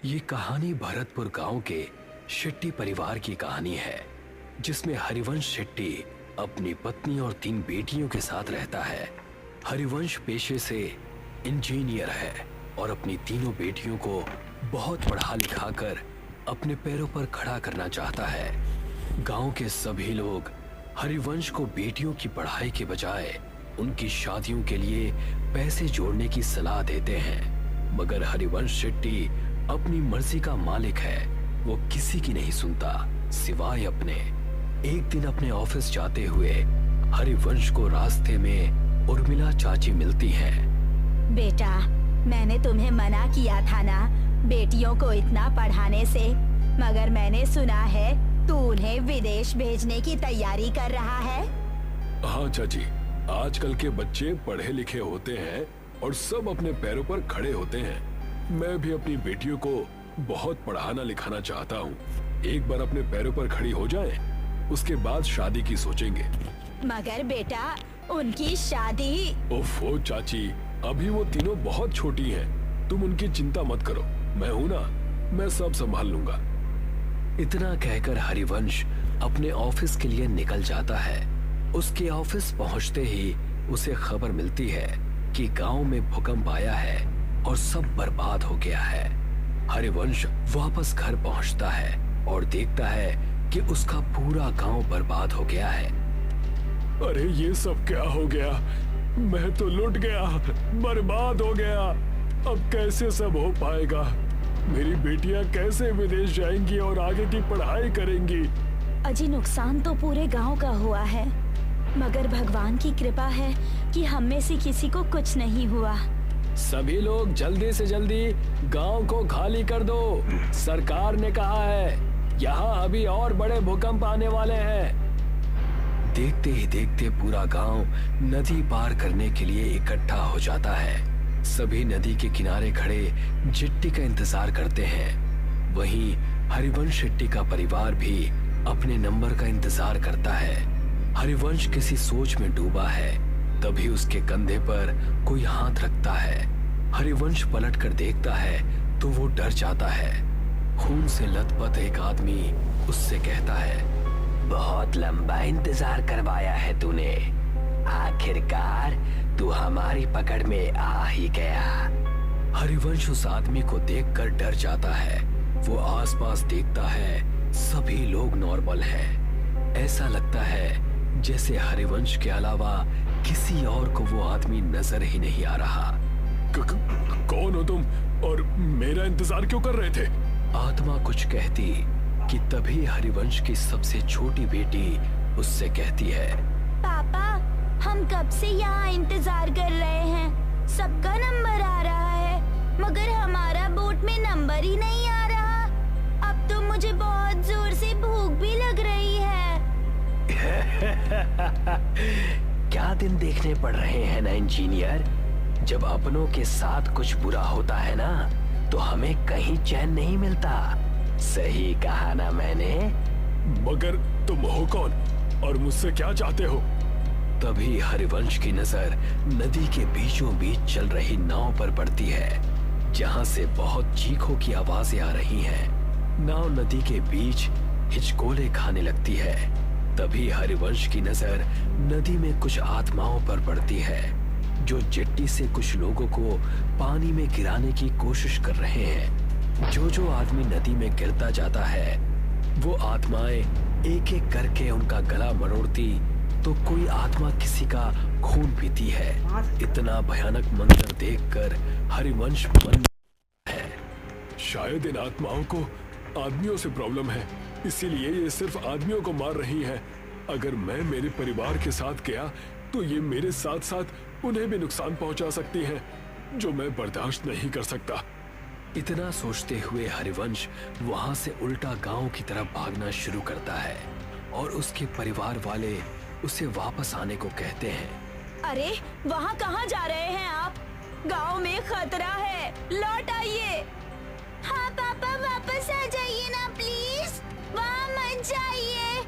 ये कहानी भरतपुर गांव के शेट्टी परिवार की कहानी है, जिसमें हरिवंश शेट्टी अपनी पत्नी और 3 बेटियों के साथ रहता है। हरिवंश पेशे से इंजीनियर है और अपनी तीनों बेटियों को बहुत पढ़ा लिखा कर अपने पैरों पर खड़ा करना चाहता है। गांव के सभी लोग हरिवंश को बेटियों की पढ़ाई के बजाय उनकी शादियों के लिए पैसे जोड़ने की सलाह देते हैं, मगर हरिवंश शेट्टी अपनी मर्जी का मालिक है। वो किसी की नहीं सुनता सिवाय अपने। एक दिन अपने ऑफिस जाते हुए हरिवंश को रास्ते में उर्मिला चाची मिलती हैं। बेटा, मैंने तुम्हें मना किया था ना बेटियों को इतना पढ़ाने से, मगर मैंने सुना है तू उन्हें विदेश भेजने की तैयारी कर रहा है। हाँ चाची, आजकल के बच्चे पढ़े लिखे होते हैं और सब अपने पैरों पर खड़े होते हैं। मैं भी अपनी बेटियों को बहुत पढ़ाना लिखाना चाहता हूँ। एक बार अपने पैरों पर खड़ी हो जाएं, उसके बाद शादी की सोचेंगे। मगर बेटा, उनकी शादी। ओफो चाची, अभी वो तीनों बहुत छोटी हैं। तुम उनकी चिंता मत करो, मैं हूँ ना, मैं सब संभाल लूंगा। इतना कहकर हरिवंश अपने ऑफिस के लिए निकल जाता है। उसके ऑफिस पहुंचते ही उसे खबर मिलती है कि गांव में भूकंप आया है और सब बर्बाद हो गया है। हरिवंश वापस घर पहुंचता है और देखता है कि उसका पूरा गांव बर्बाद हो गया है। अरे ये सब क्या हो गया? मैं तो लुट गया, बर्बाद हो गया। अब कैसे सब हो पाएगा? मेरी बेटियां कैसे विदेश जाएंगी और आगे की पढ़ाई करेंगी? अजी, नुकसान तो पूरे गांव का हुआ है, मगर भगवान की कृपा है कि हम में से किसी को कुछ नहीं हुआ। सभी लोग जल्दी से जल्दी गांव को खाली कर दो। सरकार ने कहा है यहाँ अभी और बड़े भूकंप आने वाले हैं। देखते ही देखते पूरा गांव नदी पार करने के लिए इकट्ठा हो जाता है। सभी नदी के किनारे खड़े चिट्टी का इंतजार करते हैं। वहीं हरिवंश शेट्टी का परिवार भी अपने नंबर का इंतजार करता है। हरिवंश किसी सोच में डूबा है, तभी उसके कंधे पर कोई हाथ रखता है। हरिवंश पलट कर देखता है तो वो डर जाता है। खून से लथपथ एक आदमी उससे कहता है, बहुत लंबा इंतजार करवाया है तूने, आखिरकार तू हमारी पकड़ में आ ही गया। हरिवंश उस आदमी को देखकर डर जाता है। वो आसपास देखता है, सभी लोग नॉर्मल हैं। ऐसा लगता है जैसे हरिवंश के अलावा किसी और को वो आदमी नजर ही नहीं आ रहा। कौन हो तुम और मेरा इंतजार क्यों कर रहे थे? आत्मा कुछ कहती कि तभी हरिवंश की सबसे छोटी बेटी उससे कहती है, पापा, हम कब से यहाँ इंतजार कर रहे हैं। सबका नंबर आ रहा है, मगर हमारा बोट में नंबर ही नहीं आ रहा। अब तो मुझे बहुत जोर से भूख भी लग रही है। क्या दिन देखने पड़ रहे हैं ना इंजीनियर। जब अपनों के साथ कुछ बुरा होता है ना, तो हमें कहीं चैन नहीं मिलता। सही कहा ना मैंने? मगर तुम हो कौन और मुझसे क्या चाहते हो? तभी हरिवंश की नजर नदी के बीचों बीच चल रही नाव पर पड़ती है, जहां से बहुत चीखों की आवाजें आ रही हैं। नाव नदी के बीच हिचकोले खाने लगती है। तभी हरिवंश की नजर नदी में कुछ आत्माओं पर पड़ती है, जो जेट्टी से कुछ लोगों को पानी में गिराने की कोशिश कर रहे हैं। जो आदमी नदी में गिरता जाता है, वो आत्माएं एक एक करके उनका गला मरोड़ती, तो कोई आत्मा किसी का खून पीती है। इतना भयानक मंजर देखकर हरिवंश मन है, शायद इन आत्माओं को आदमियों से प्रॉब्लम है, इसीलिए ये सिर्फ आदमियों को मार रही हैं। अगर मैं मेरे परिवार के साथ गया तो ये मेरे साथ साथ उन्हें भी नुकसान पहुंचा सकती हैं, जो मैं बर्दाश्त नहीं कर सकता। इतना सोचते हुए हरिवंश वहां से उल्टा गांव की तरफ भागना शुरू करता है और उसके परिवार वाले उसे वापस आने को कहते हैं। अरे, वहाँ कहाँ जा रहे हैं आप? गांव में खतरा है, लौट आइए। हाँ पापा, वापस आ जाइए ना प्लीज। वहाँ मत जाइए,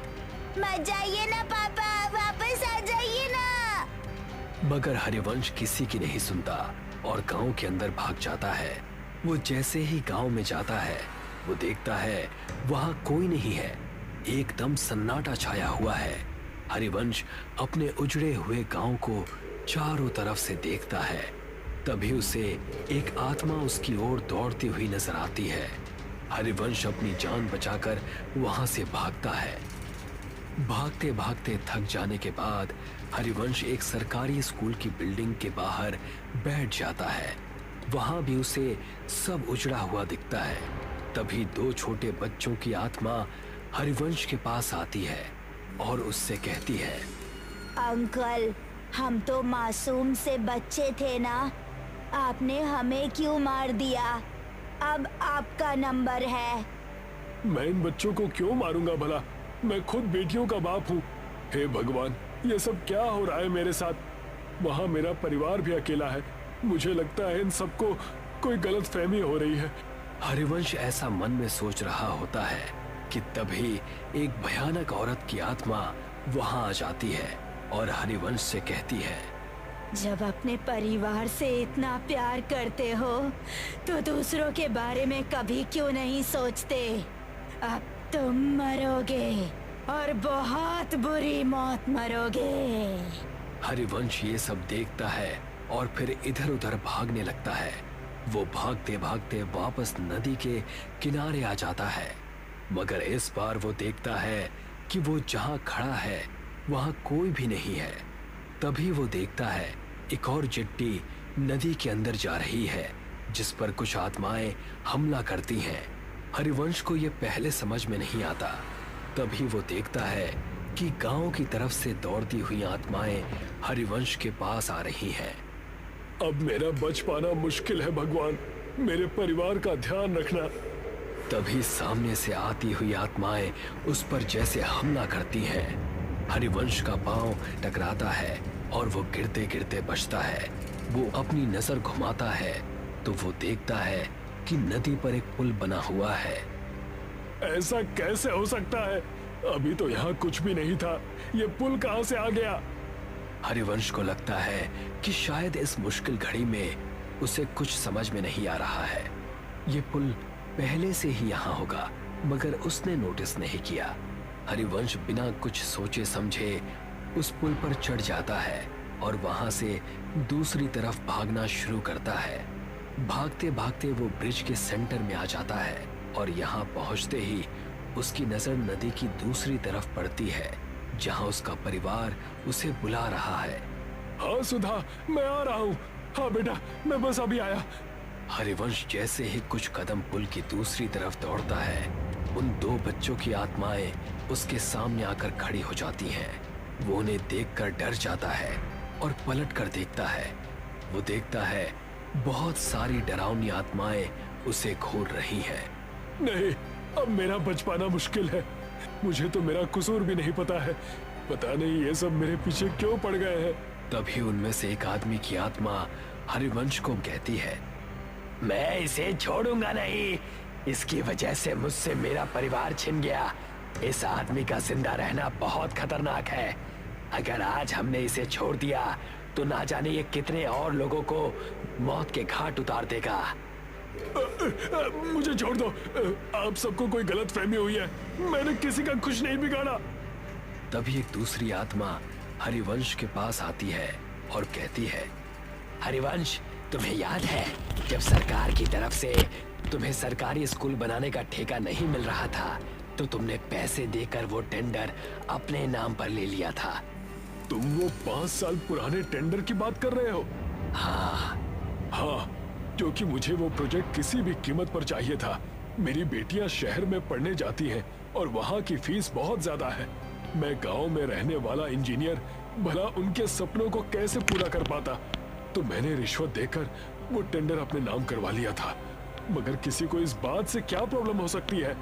मत जाइए ना पापा, वापस आ जाइए ना। मगर हरिवंश किसी की नहीं सुनता और गांव के अंदर भाग जाता है। वो जैसे ही गांव में जाता है वो देखता है वहां कोई नहीं है। एकदम सन्नाटा छाया हुआ है। हरिवंश अपने उजड़े हुए गांव को चारों तरफ से देखता है। तभी उसे एक आत्मा उसकी ओर दौड़ती हुई नजर आती है। हरिवंश अपनी जान बचाकर वहां से भागता है। भागते भागते थक जाने के बाद हरिवंश एक सरकारी स्कूल की बिल्डिंग के बाहर बैठ जाता है। वहां भी उसे सब उजड़ा हुआ दिखता है। तभी दो छोटे बच्चों की आत्मा हरिवंश के पास आती है और उससे कहती है, अंकल, हम तो मासूम से बच्चे थे ना, आपने हमें क्यों मार दिया? अब आपका नंबर है। मैं इन बच्चों को क्यों मारूंगा भला? मैं खुद बेटियों का बाप हूँ। हे भगवान, ये सब क्या हो रहा है मेरे साथ? वहाँ मेरा परिवार भी अकेला है। मुझे लगता है इन सबको कोई गलतफहमी हो रही है। हरिवंश ऐसा मन में सोच रहा होता है कि तभी एक भयानक औरत की आत्मा वहां आ जाती है और हरिवंश से कहती है, जब अपने परिवार से इतना प्यार करते हो तो दूसरों के बारे में कभी क्यों नहीं सोचते? अब तुम मरोगे और बहुत बुरी मौत मरोगे। हरिवंश ये सब देखता है और फिर इधर उधर भागने लगता है। वो भागते भागते वापस नदी के किनारे आ जाता है, मगर इस बार वो देखता है कि वो जहां खड़ा है वहां कोई भी नहीं है। तभी वो देखता है एक और चिट्टी नदी के अंदर जा रही है जिस पर कुछ आत्माएं हमला करती हैं। हरिवंश को ये पहले समझ में नहीं आता। तभी वो देखता है कि गांव की तरफ से दौड़ती हुई आत्माएं हरिवंश के पास आ रही हैं। अब मेरा बच पाना मुश्किल है भगवान, मेरे परिवार का ध्यान रखना। तभी सामने से आती हुई आत्माएं उस पर जैसे हमला करती हैं। हरिवंश का पांव टकराता है और वो गिरते गिरते बचता है। वो अपनी नजर घुमाता है तो वो देखता है कि नदी पर एक पुल बना हुआ है। ऐसा कैसे हो सकता है? अभी तो यहाँ कुछ भी नहीं था, ये पुल कहाँ से आ गया? हरिवंश को लगता है कि शायद इस मुश्किल घड़ी में उसे कुछ समझ में नहीं आ रहा है। ये पुल पहले से ही यहाँ होगा, मगर उसने नोटिस नहीं किया। हरिवंश बिना कुछ सोचे समझे उस पुल पर चढ़ जाता है और वहां से दूसरी तरफ भागना शुरू करता है। भागते भागते वो ब्रिज के सेंटर में आ जाता है और यहाँ पहुंचते ही उसकी नजर नदी की दूसरी तरफ पड़ती है जहाँ उसका परिवार उसे बुला रहा है। हाँ सुधा, मैं आ रहा हूँ। हाँ बेटा, मैं बस अभी आया। हरिवंश जैसे ही कुछ कदम पुल की दूसरी तरफ दौड़ता है, उन दो बच्चों की आत्माएं उसके सामने आकर खड़ी हो जाती हैं। वो उन्हें देखकर डर जाता है और पलट कर देखता है। वो देखता है बहुत सारी डरावनी आत्माएं उसे घूर रही हैं। नहीं, अब मेरा बच पाना मुश्किल है। मुझे तो मेरा कसूर भी नहीं पता है। पता नहीं ये सब मेरे पीछे क्यों पड़ गए हैं। तभी उनमें से एक आदमी की आत्मा हरिवंश को कहती है, मैं इसे छोड़ूंगा नहीं। इसकी वजह से मुझसे मेरा परिवार छिन गया। इस आदमी का जिंदा रहना बहुत खतरनाक है। अगर आज हमने इसे छोड़ दिया तो ना जाने ये कितने और लोगों को मौत के घाट उतार देगा। मुझे छोड़ दो। आप सबको कोई गलतफहमी हुई है। मैंने किसी का कुछ नहीं बिगाड़ा। तभी एक दूसरी आत्मा हरिवंश के पास आती है और कहती है, हरिवंश, तुम्हें याद है जब सरकार की तरफ से तुम्हें सरकारी स्कूल बनाने का ठेका नहीं मिल रहा था तो तुमने पैसे देकर वो टेंडर अपने नाम पर ले लिया था। तुम वो 5 साल पुराने टेंडर की बात कर रहे हो? हाँ, क्योंकि मुझे वो प्रोजेक्ट किसी भी कीमत पर चाहिए था। मेरी बेटियां शहर में पढ़ने जाती हैं और वहाँ की फीस बहुत ज्यादा है। मैं गांव में रहने वाला इंजीनियर भला उनके सपनों को कैसे पूरा कर पाता? तो मैंने रिश्वत देकर वो टेंडर अपने नाम करवा लिया था। मगर किसी को इस बात से क्या प्रॉब्लम हो सकती है?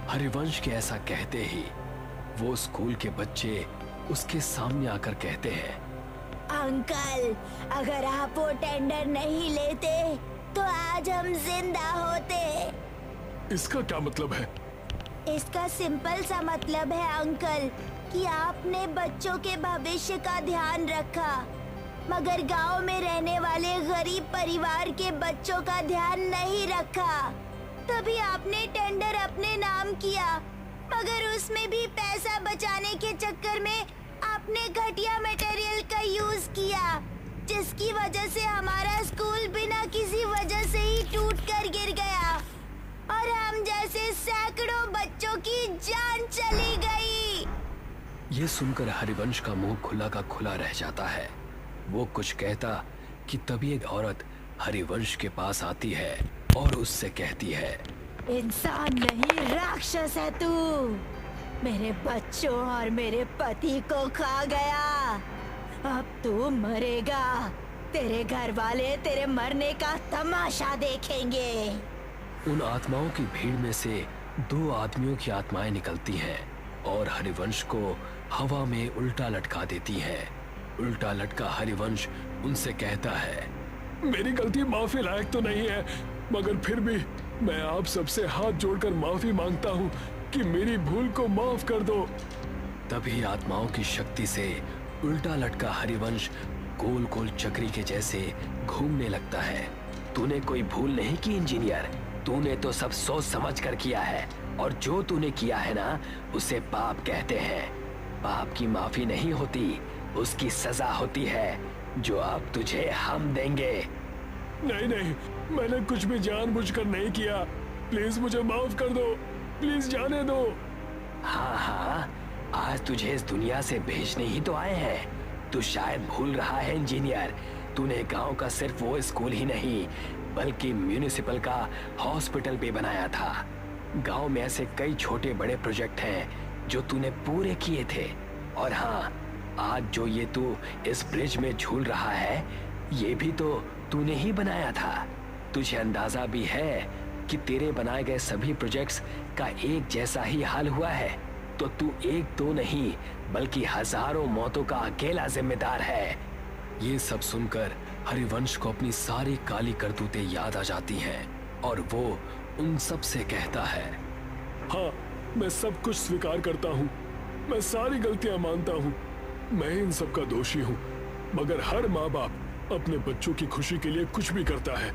हरिवंश के ऐसा कहते ही वो स्कूल के बच्चे उसके सामने आकर कहते हैं, अंकल, अगर आप वो टेंडर नहीं लेते तो आज हम जिंदा होते। इसका क्या मतलब है? इसका सिंपल सा मतलब है अंकल कि आपने बच्चों के भविष्य का ध्यान रखा। मगर गांव में रहने वाले गरीब परिवार के बच्चों का ध्यान नहीं रखा। तभी आपने टेंडर अपने नाम किया, मगर उसमें भी पैसा बचाने के चक्कर में आपने घटिया मटेरियल का यूज किया, जिसकी वजह से हमारा स्कूल बिना किसी वजह से ही टूट कर गिर गया और हम जैसे सैकड़ों बच्चों की जान चली गई। ये सुनकर हरिवंश का मुंह खुला का खुला रह जाता है। वो कुछ कहता कि तभी एक औरत हरिवंश के पास आती है और उससे कहती है, इंसान नहीं राक्षस है तू। मेरे बच्चों और मेरे पति को खा गया, अब तू मरेगा। तेरे घर वाले तेरे मरने का तमाशा देखेंगे। उन आत्माओं की भीड़ में से 2 आदमियों की आत्माएं निकलती हैं और हरिवंश को हवा में उल्टा लटका देती हैं। उल्टा लटका हरिवंश उनसे कहता है, मेरी गलती माफी लायक तो नहीं है, मगर फिर भी मैं आप सबसे हाथ जोड़कर माफी मांगता हूँ कि मेरी भूल को माफ कर दो। तभी आत्माओं की शक्ति से उल्टा लटका हरिवंश गोल गोल चक्री के जैसे घूमने लगता है। तूने कोई भूल नहीं की इंजीनियर, तूने तो सब सोच समझ कर किया है और जो तूने किया है ना, उसे पाप कहते हैं। पाप की माफी नहीं होती, उसकी सजा होती है जो अब तुझे हम देंगे। नहीं नहीं, मैंने कुछ भी जानबूझकर नहीं किया, प्लीज मुझे माफ कर दो, प्लीज जाने दो। हाँ हाँ, आज तुझे इस दुनिया से भेजने ही तो आए हैं। तू शायद भूल रहा है इंजीनियर, तूने गांव का सिर्फ वो स्कूल ही नहीं बल्कि म्यूनिसिपल का हॉस्पिटल भी बनाया था। गांव में ऐसे कई छोटे बड़े प्रोजेक्ट हैं जो तूने पूरे किए थे। और हाँ, आज जो ये तू इस ब्रिज में झूल रहा है, ये भी तो तूने ही बनाया था। तुझे अंदाजा भी है कि तेरे बनाए गए सभी प्रोजेक्ट्स का एक जैसा ही हाल हुआ है, तो तू 1-2 नहीं बल्कि हजारों मौतों का अकेला जिम्मेदार है। ये सब सुनकर हरिवंश को अपनी सारी काली करतूतें याद आ जाती हैं और वो उन सब से कहता है, हाँ, मैं सब कुछ स्वीकार करता हूँ, मैं सारी गलतियां मानता हूँ, मैं इन सब का दोषी हूँ। मगर हर माँ बाप अपने बच्चों की खुशी के लिए कुछ भी करता है,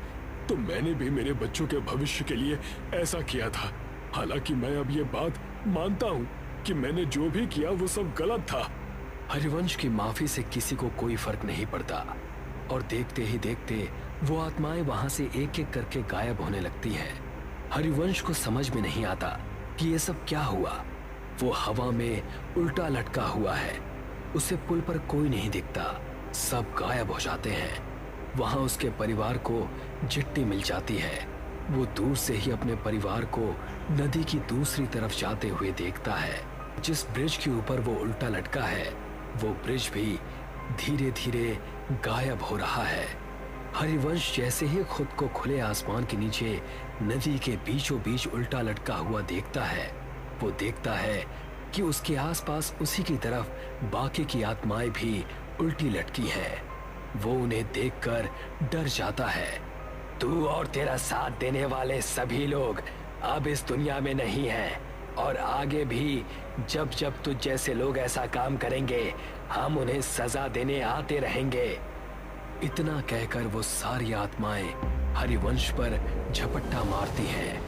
तो मैंने भी मेरे बच्चों के भविष्य के लिए ऐसा किया था। हालांकि मैं अब ये बात मानता हूँ कि मैंने जो भी किया वो सब गलत था। हरिवंश की माफी से किसी को कोई फर्क नहीं पड़ता और देखते ही देखते वो आत्माएं वहां से एक एक करके गायब होने लगती हैं। हरिवंश को समझ में नहीं आता कि ये सब क्या हुआ। वो हवा में उल्टा लटका हुआ है, उसे पुल पर कोई नहीं दिखता, सब गायब हो जाते हैं। वहां उसके परिवार को चिट्ठी मिल जाती है। वो दूर से ही अपने परिवार को नदी की दूसरी तरफ जाते हुए देखता है। जिस ब्रिज के ऊपर वो उल्टा लटका है, वो ब्रिज भी धीरे धीरे गायब हो रहा है। हरिवंश जैसे ही खुद को खुले आसमान के नीचे नदी के बीचों बीच उल्टा लटका हुआ देखता है, वो देखता है कि उसके आसपास उसी की तरफ बाकी की आत्माएं भी उल्टी लटकी हैं। वो उन्हें देखकर डर जाता है। तू और तेरा साथ देने वाले सभी लोग अब इस दुनिया में नहीं हैं और आगे भी जब जब तुझ जैसे लोग ऐसा काम करेंगे, हम उन्हें सजा देने आते रहेंगे। इतना कहकर वो सारी आत्माएं हरिवंश पर झपट्टा मारती हैं